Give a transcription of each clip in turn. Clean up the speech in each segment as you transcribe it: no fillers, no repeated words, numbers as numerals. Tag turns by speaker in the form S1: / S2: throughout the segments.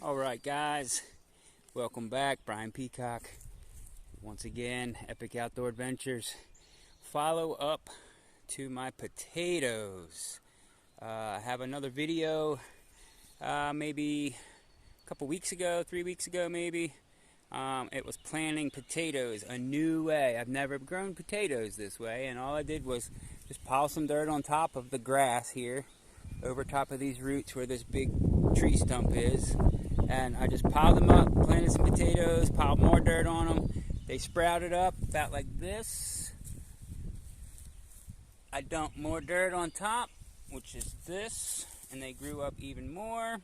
S1: Alright guys, welcome back. Brian Peacock once again, Epic Outdoor Adventures. Follow up to my potatoes. I have another video maybe a couple weeks ago, 3 weeks ago maybe. It was planting potatoes a new way. I've never grown potatoes this way, and all I did was just pile some dirt on top of the grass here, over top of these roots where this big tree stump is, and I just piled them up, planted some potatoes, piled more dirt on them. They sprouted up about like this. I dumped more dirt on top, which is this, and they grew up even more.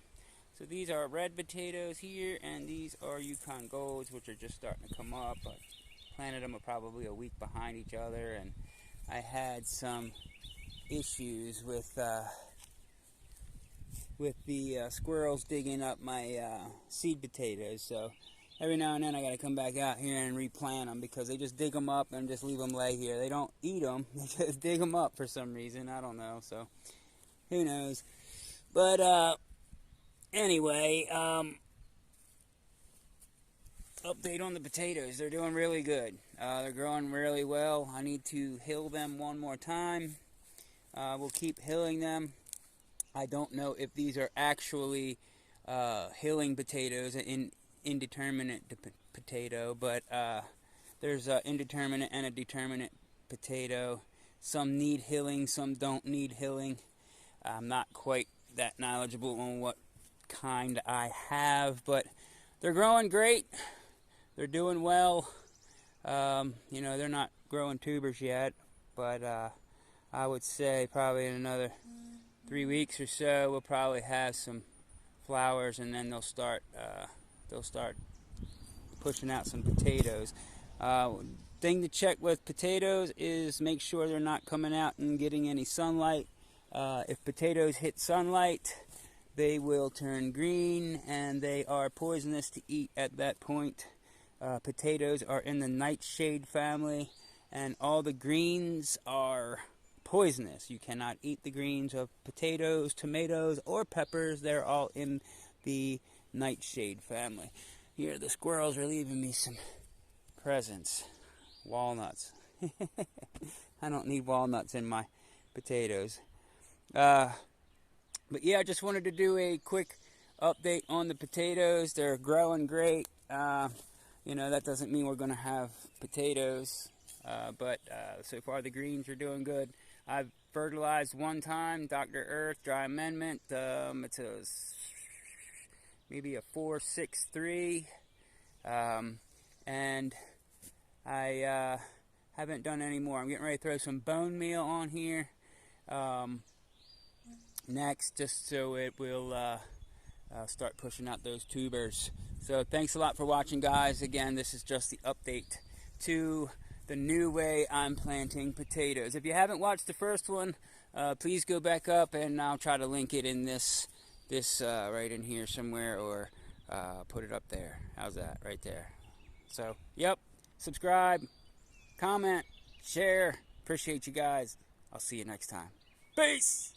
S1: So these are red potatoes here, and these are Yukon Golds, which are just starting to come up. I planted them probably a week behind each other, and I had some issues with the squirrels digging up my seed potatoes. So every now and then I got to come back out here and replant them, because they just dig them up and just leave them lay here. They don't eat them, they just dig them up for some reason. I don't know, so who knows. But anyway, update on the potatoes. They're doing really good. They're growing really well. I need to hill them one more time. We'll keep hilling them. I don't know if these are actually hilling potatoes, an indeterminate potato, but there's an indeterminate and a determinate potato. Some need hilling, some don't need hilling. I'm not quite that knowledgeable on what kind I have, but they're growing great. They're doing well. You know, they're not growing tubers yet, but I would say probably in another 3 weeks or so we'll probably have some flowers, and then they'll start pushing out some potatoes. Thing to check with potatoes is make sure they're not coming out and getting any sunlight. If potatoes hit sunlight, they will turn green, and they are poisonous to eat at that point. Potatoes are in the nightshade family, and all the greens are poisonous. You cannot eat the greens of potatoes, tomatoes, or peppers. They're all in the nightshade family. Here, the squirrels are leaving me some presents. Walnuts. I don't need walnuts in my potatoes. But yeah, I just wanted to do a quick update on the potatoes. They're growing great. You know, that doesn't mean we're going to have potatoes, but so far the greens are doing good. I've fertilized one time, Dr. Earth Dry Amendment. It's maybe a 4-6-3, and I haven't done any more. I'm getting ready to throw some bone meal on here next, just so it will start pushing out those tubers. So thanks a lot for watching, guys. Again, this is just the update to the new way I'm planting potatoes. If you haven't watched the first one, please go back up, and I'll try to link it in this right in here somewhere, or put it up there. How's that? Right there. So, yep. Subscribe, comment, share. Appreciate you guys. I'll see you next time. Peace!